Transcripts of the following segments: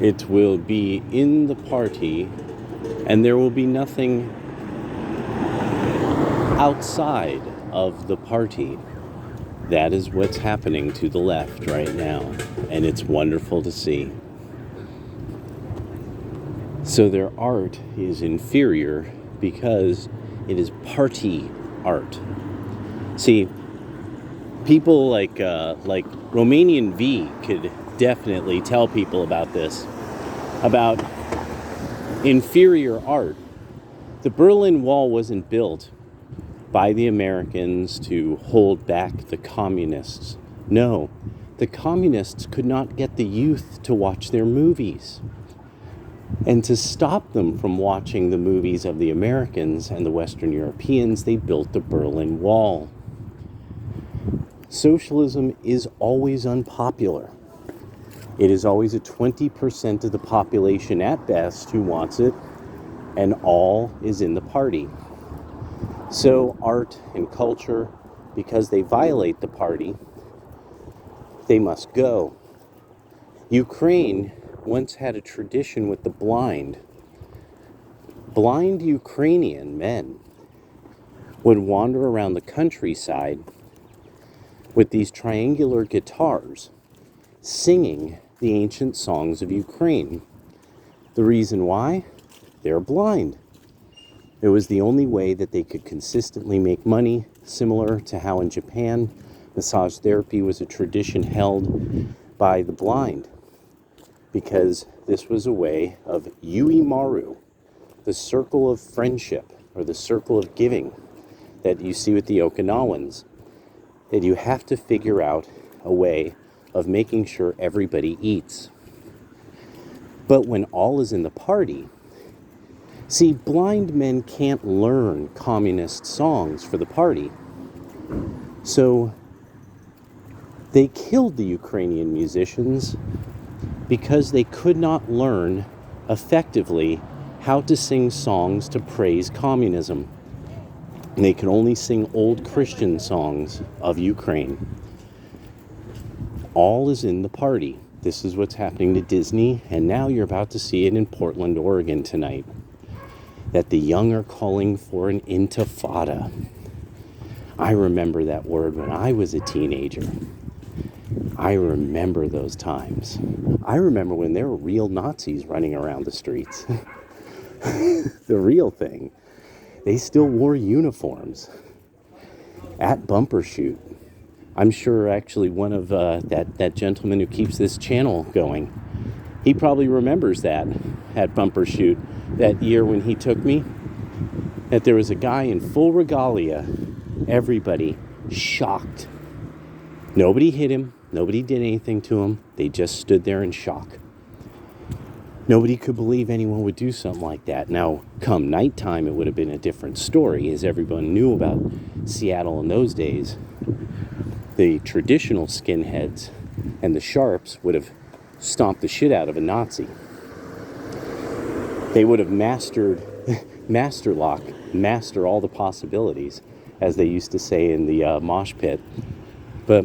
It will be in the party, and there will be nothing outside of the party. That is what's happening to the left right now, and it's wonderful to see. So their art is inferior because it is party art. See, people like Romanian V could definitely tell people about this, about inferior art. The Berlin Wall wasn't built by the Americans to hold back the communists. No, the communists could not get the youth to watch their movies. And to stop them from watching the movies of the Americans and the Western Europeans, they built the Berlin Wall. Socialism is always unpopular. It is always a 20% of the population at best who wants it, and all is in the party. So art and culture, because they violate the party, they must go. Ukraine once had a tradition with the blind. Blind Ukrainian men would wander around the countryside with these triangular guitars, singing the ancient songs of Ukraine. The reason why? They're blind. It was the only way that they could consistently make money, similar to how in Japan, massage therapy was a tradition held by the blind, because this was a way of Yui Maru, the circle of friendship, or the circle of giving that you see with the Okinawans, that you have to figure out a way of making sure everybody eats. But when all is in the party, see, blind men can't learn communist songs for the party. So they killed the Ukrainian musicians because they could not learn effectively how to sing songs to praise communism. And they could only sing old Christian songs of Ukraine. All is in the party. This is what's happening to Disney, and now you're about to see it in Portland, Oregon tonight. That the young are calling for an intifada. I remember that word when I was a teenager. I remember those times. I remember when there were real Nazis running around the streets. The real thing. They still wore uniforms at Bumper Shoot. I'm sure actually one of that gentleman who keeps this channel going, he probably remembers that at Bumper Shoot that year when he took me, that there was a guy in full regalia, everybody shocked. Nobody hit him, nobody did anything to him, they just stood there in shock. Nobody could believe anyone would do something like that. Now, come nighttime, it would have been a different story, as everyone knew about Seattle in those days. The traditional skinheads and the sharps would have stomped the shit out of a Nazi. They would have master all the possibilities, as they used to say in the mosh pit. But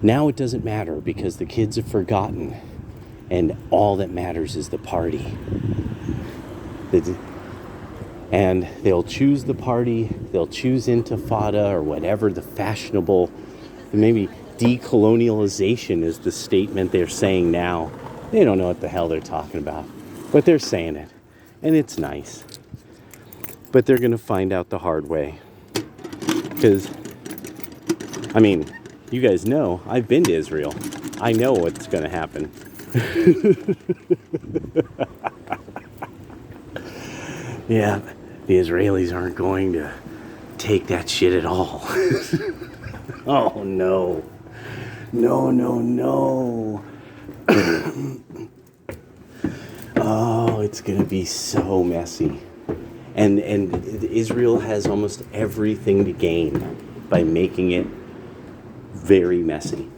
now it doesn't matter because the kids have forgotten, and all that matters is the party. And they'll choose the party, they'll choose intifada or whatever the fashionable, maybe decolonialization is the statement they're saying now. They don't know what the hell they're talking about, but they're saying it, and it's nice. But they're going to find out the hard way. Because, I mean, you guys know, I've been to Israel. I know what's going to happen. Yeah, the Israelis aren't going to take that shit at all. Oh, no. No. Oh, it's going to be so messy. And Israel has almost everything to gain by making it very messy.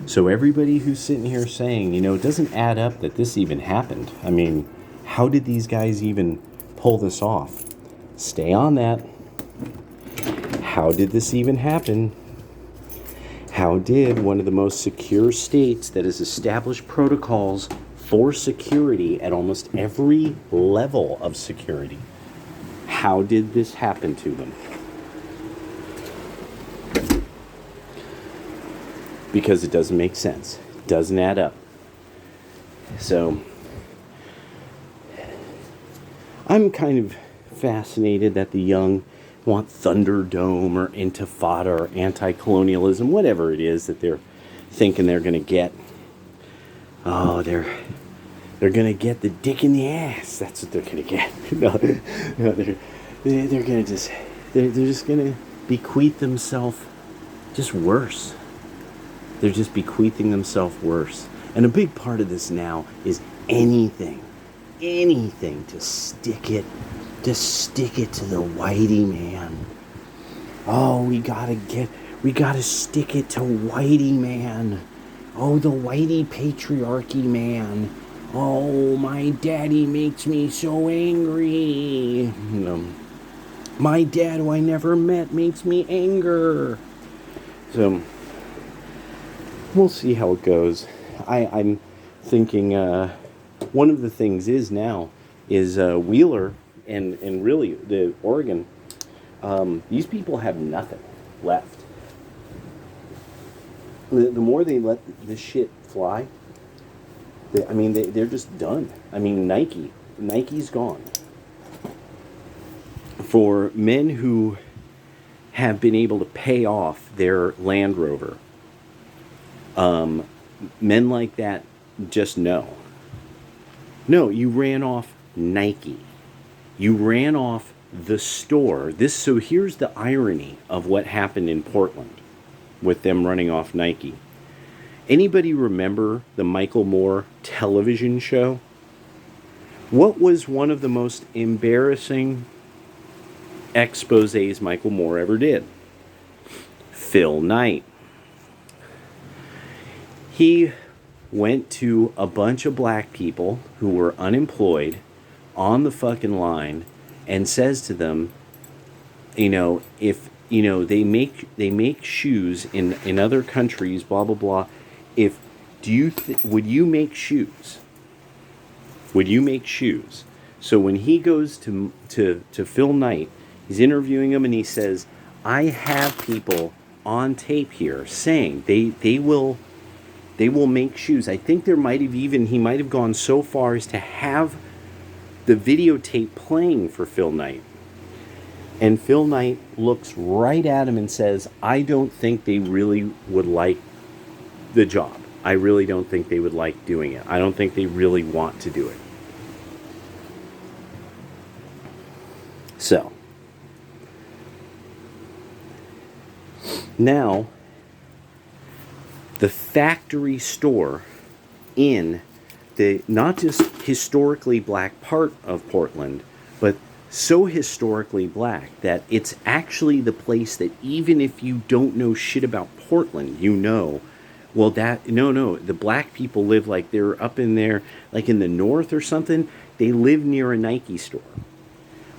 So everybody who's sitting here saying, it doesn't add up that this even happened. I mean, how did these guys even pull this off? Stay on that. How did this even happen? How did one of the most secure states that has established protocols for security at almost every level of security. How did this happen to them? Because it doesn't make sense. It doesn't add up. So, I'm kind of fascinated that the young want Thunderdome or Intifada or anti-colonialism, whatever it is that they're thinking they're going to get. Oh, they're going to get the dick in the ass. That's what they're going to get. No, they're going to just, they're just going to bequeath themselves just worse. They're just bequeathing themselves worse. And a big part of this now is anything to stick it to the whitey man. Oh, we gotta stick it to whitey man. Oh, the whitey patriarchy man. Oh, my daddy makes me so angry. My dad, who I never met, makes me anger. So, we'll see how it goes. I'm thinking one of the things is Wheeler and really the Oregon, these people have nothing left. The more they let this shit fly, they're just done. I mean, Nike's gone. For men who have been able to pay off their Land Rover, men like that just know. No, you ran off Nike. You ran off the store. So here's the irony of what happened in Portland with them running off Nike. Anybody remember the Michael Moore television show? What was one of the most embarrassing exposés Michael Moore ever did? Phil Knight. He went to a bunch of black people who were unemployed on the fucking line and says to them, if they make shoes in other countries, blah blah blah. Would you make shoes? Would you make shoes? So when he goes to Phil Knight, he's interviewing him and he says, I have people on tape here saying they will make shoes. I think he might have gone so far as to have the videotape playing for Phil Knight. And Phil Knight looks right at him and says, I don't think they really would like the job. I really don't think they would like doing it. I don't think they really want to do it. So, now, the factory store in the not just historically black part of Portland, but so historically black that it's actually the place that even if you don't know shit about Portland, the black people live like they're up in there, like in the north or something. They live near a Nike store.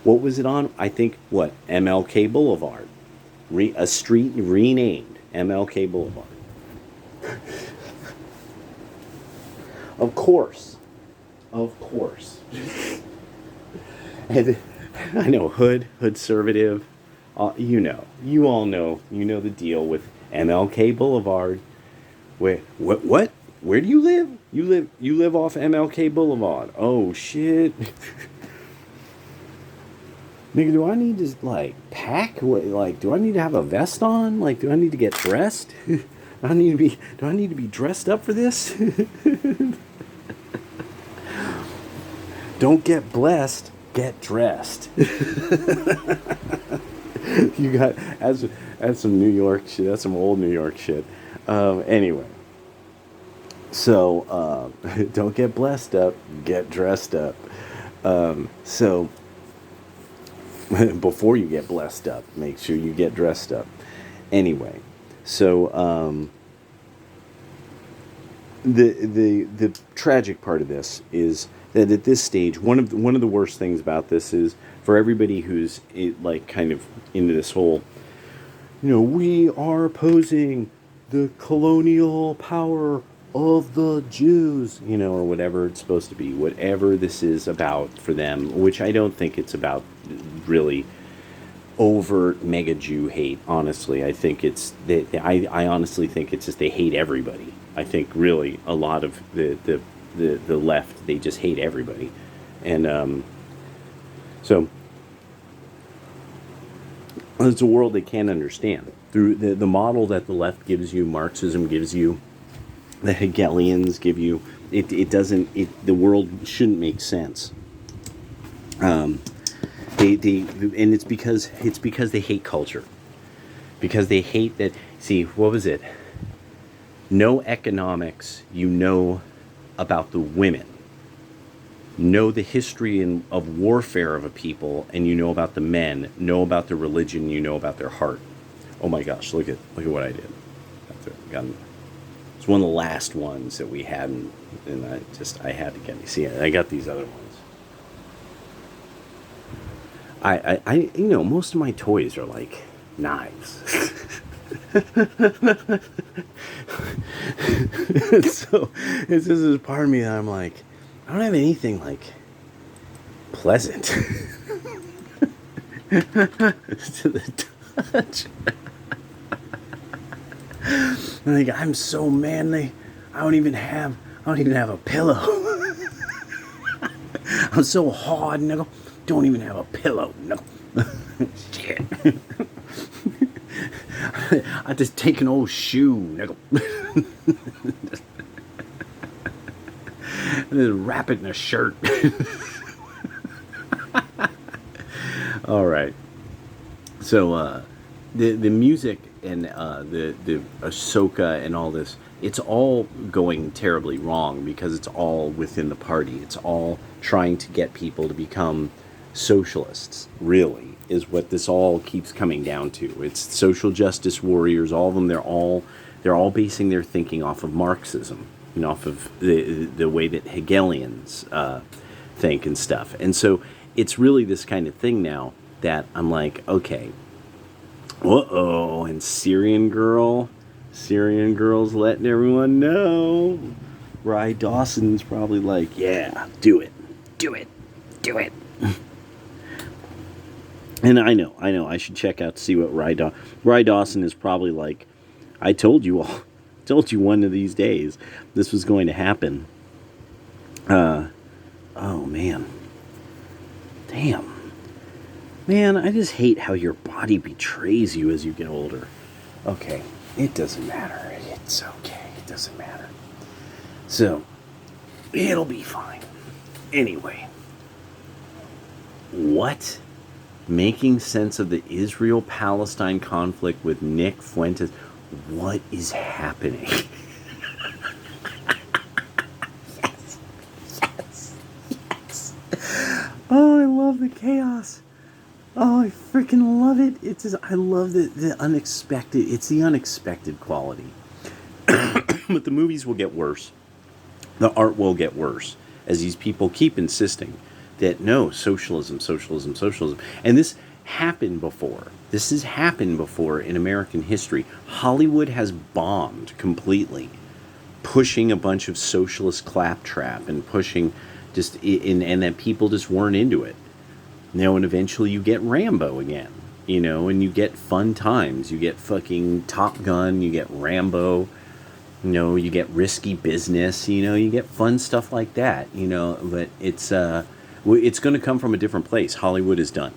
What was it on? I think, MLK Boulevard. A street renamed MLK Boulevard. Of course. And I know, hood conservative. You all know the deal with MLK Boulevard. What? Where do you live? You live off MLK Boulevard. Oh shit. Nigga, do I need to pack? Do I need to have a vest on? Do I need to get dressed? Do I need to be dressed up for this? Don't get blessed, get dressed. You got that's some New York shit. That's some old New York shit. Anyway, so don't get blessed up, get dressed up. So before you get blessed up, make sure you get dressed up. Anyway, so the tragic part of this is that at this stage, one of the worst things about this is for everybody who's kind of into this whole, we are opposing the colonial power of the Jews, or whatever it's supposed to be, whatever this is about for them, which I don't think it's about really overt mega Jew hate. Honestly, I think I honestly think it's just they hate everybody. I think really a lot of the left, they just hate everybody, and so it's a world they can't understand through the model that the left gives you, Marxism gives you, the Hegelians give you. It doesn't. The world shouldn't make sense. And it's because they hate culture, because they hate that. See, what was it? Know economics, you know about the women. Know the history of warfare of a people, and you know about the men. Know about their religion, you know about their heart. Oh my gosh, look at what I did. It's one of the last ones that we had, and I had to get. See, I got these other ones. Most of my toys are like knives. So this is part of me that I'm like, I don't have anything like pleasant to the touch. Like, I'm so manly. I don't even have a pillow. I'm so hard, nigga. Don't even have a pillow, no. Shit. I just take an old shoe, nigga. And then wrap it in a shirt. All right. So the music and the Ahsoka and all this, it's all going terribly wrong because it's all within the party. It's all trying to get people to become socialists, really, is what this all keeps coming down to. It's social justice warriors, all of them. They're all basing their thinking off of Marxism, off of the way that Hegelians think and stuff. And so it's really this kind of thing now that I'm like, okay, and Syrian girl's letting everyone know. Rye Dawson's probably like, yeah, do it. And I know, I should check out to see what Rye Dawson is probably like. I told you one of these days this was going to happen. Oh man. Damn. Man, I just hate how your body betrays you as you get older. Okay, it doesn't matter. It's okay. It doesn't matter. So, it'll be fine. Anyway. What? Making sense of the Israel-Palestine conflict with Nick Fuentes. What is happening? Yes. Oh, I love the chaos. Oh, I freaking love it. I love the unexpected. It's the unexpected quality. But the movies will get worse. The art will get worse as these people keep insisting that no, socialism. And this happened before. This has happened before in American history. Hollywood has bombed completely, pushing a bunch of socialist claptrap and pushing and that people just weren't into it. And eventually you get Rambo again, and you get Fun Times. You get fucking Top Gun, you get Rambo, you get Risky Business, you get fun stuff like that, but it's going to come from a different place. Hollywood is done.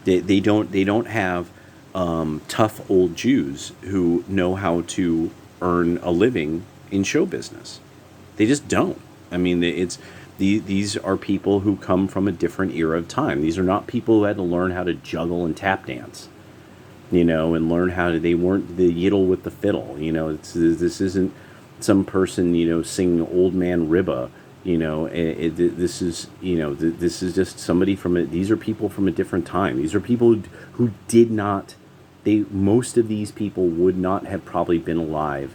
They don't have tough old Jews who know how to earn a living in show business. They just don't. I mean, these are people who come from a different era of time. These are not people who had to learn how to juggle and tap dance, and learn how to. They weren't the yiddle with the fiddle. This isn't some person singing Old Man Ribba. This is just somebody these are people from a different time. These are people who did not, most of these people would not have probably been alive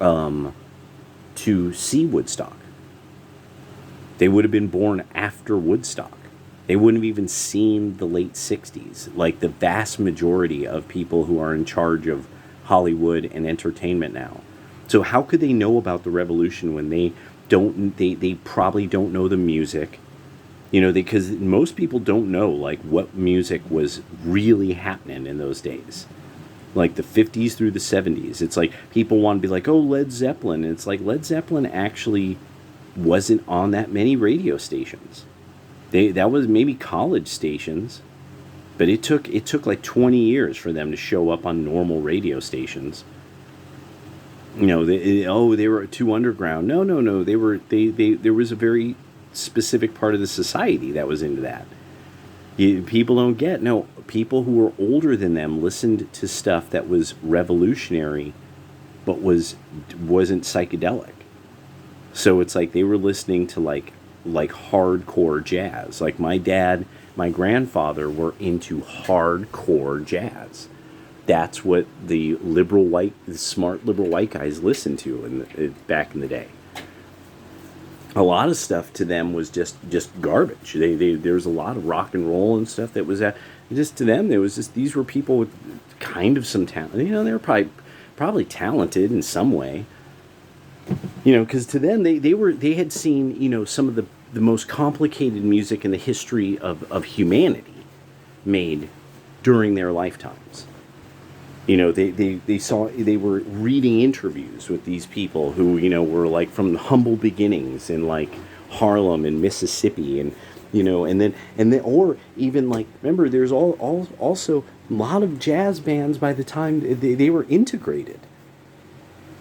to see Woodstock. They would have been born after Woodstock. They wouldn't have even seen the late 60s, like the vast majority of people who are in charge of Hollywood and entertainment now. So how could they know about the revolution when they probably don't know the music? Because most people don't know like what music was really happening in those days, like the 50s through the 70s. It's like people want to be like, oh, Led Zeppelin. And it's like Led Zeppelin actually wasn't on that many radio stations. That was maybe college stations, but it took like 20 years for them to show up on normal radio stations. They were too underground. No, no, no. They there was a very specific part of the society that was into that. People don't get, no, people who were older than them listened to stuff that was revolutionary, but wasn't psychedelic. So it's like they were listening to like hardcore jazz. Like my dad, my grandfather were into hardcore jazz. That's what the smart liberal white guys listened to back in the day. A lot of stuff to them was just garbage. There was a lot of rock and roll and stuff that was just to them. There was just, these were people with kind of some talent. They were probably talented in some way. Because to them they had seen some of the most complicated music in the history of humanity made during their lifetimes. They were reading interviews with these people who were like from humble beginnings in like Harlem and Mississippi, and or even like, remember, there's also a lot of jazz bands by the time they were integrated.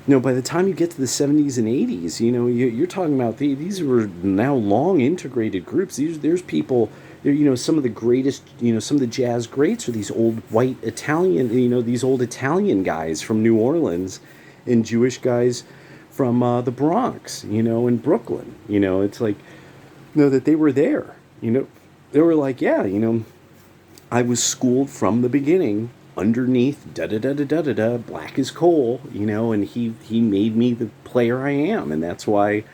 By the time you get to the 70s and 80s, you're talking about these were now long integrated groups. There's people, some of the greatest, some of the jazz greats are these old white Italian, these old Italian guys from New Orleans and Jewish guys from the Bronx, and Brooklyn. It's like, that they were there. They were like, yeah, I was schooled from the beginning underneath da-da-da-da-da-da, black as coal, and he made me the player I am, and that's why,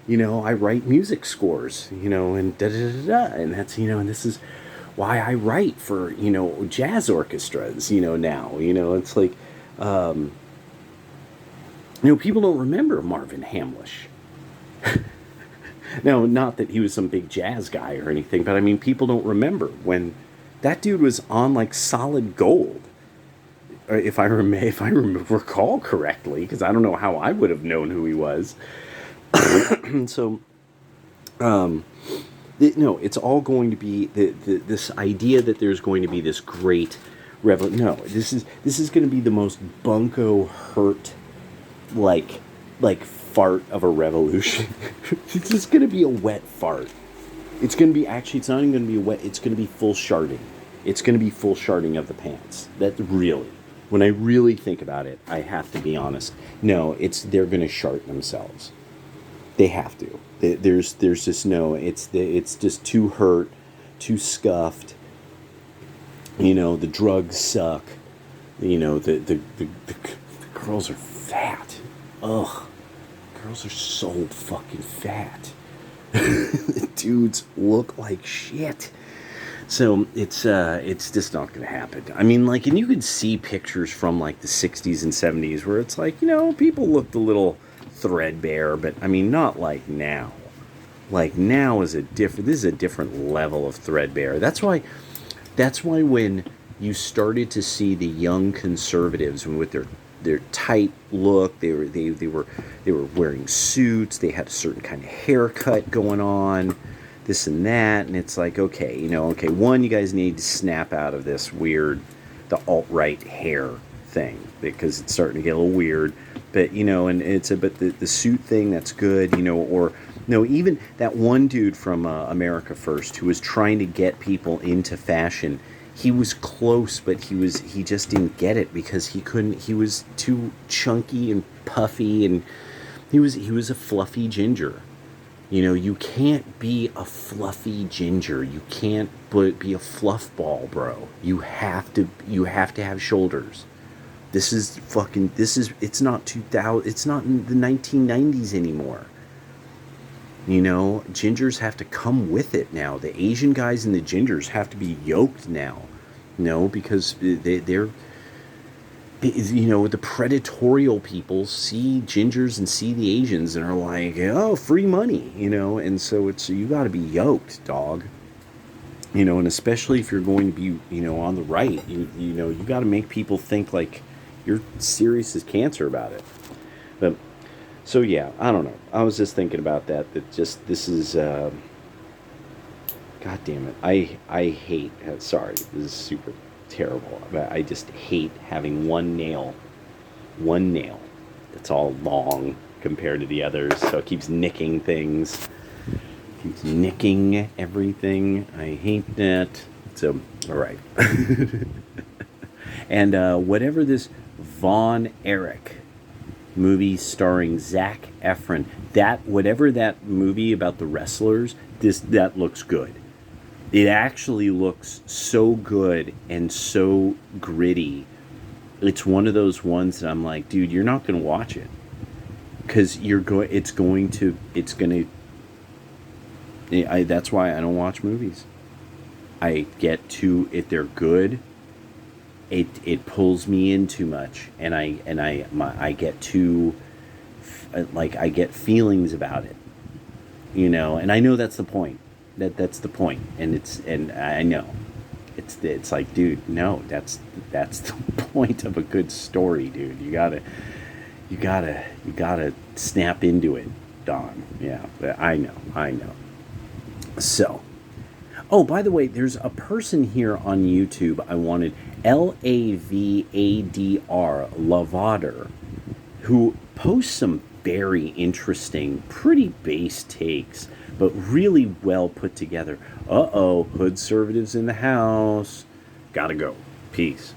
I write music scores, and da-da-da-da-da, and that's, and this is why I write for, jazz orchestras, now, it's like, people don't remember Marvin Hamlish. Now, not that he was some big jazz guy or anything, but I mean, people don't remember when that dude was on like Solid Gold, if I recall correctly, because I don't know how I would have known who he was. So, it's all going to be this idea that there's going to be this great revolution. No, this is going to be the most bunko hurt, like fart of a revolution. It's just going to be a wet fart. It's going to be, actually, it's not even going to be wet. It's going to be full sharding. It's going to be full sharding of the pants. That really, when I really think about it, I have to be honest. No, they're going to shart themselves. They have to. There's just no. It's just too hurt, too scuffed. The drugs suck. The girls are fat. Ugh, girls are so fucking fat. Dudes look like shit. So it's just not going to happen. I mean, like, and you could see pictures from like the 60s and 70s where it's like, people looked a little threadbare, but I mean, not like now. Like now this is a different level of threadbare. That's why when you started to see the young conservatives with their tight look, they were wearing suits, they had a certain kind of haircut going on, this and that, and it's like, okay, one, you guys need to snap out of this weird, the alt-right hair thing, because it's starting to get a little weird, but, and but the suit thing, that's good, or, no, even that one dude from America First who was trying to get people into fashion, he was close, but he just didn't get it because he was too chunky and puffy, and he was a fluffy ginger. You can't be a fluffy ginger. You can't be a fluff ball, bro. You have to have shoulders. It's not 2000, it's not in the 1990s anymore. Gingers have to come with it now. The Asian guys and the gingers have to be yoked now. Because the predatorial people see gingers and see the Asians and are like, oh, free money, and so you got to be yoked, dog. And especially if you're going to be, on the right, you got to make people think like you're serious as cancer about it. But so yeah, I don't know. I was just thinking about that. That just this is, God damn it. I hate. Sorry, this is super terrible. But I just hate having one nail that's all long compared to the others, so it keeps nicking things. Keeps nicking everything. I hate that. So, all right. And whatever this Von Erich movie starring Zac Efron, whatever that movie about the wrestlers, that looks good. It actually looks so good and so gritty. It's one of those ones that I'm like, dude, you're not going to watch it because it's going to. That's why I don't watch movies. I get too if they're good, it pulls me in too much, and I get too like I get feelings about it, and I know that's the point. That's the point, and I know it's like, dude, no, that's the point of a good story, dude. You gotta snap into it, Don. Yeah, I know. So, oh, by the way, there's a person here on YouTube I wanted, Lavadr, Lavader, who posts some very interesting, pretty base takes, but really well put together. Uh-oh, hood conservatives in the house. Gotta go. Peace.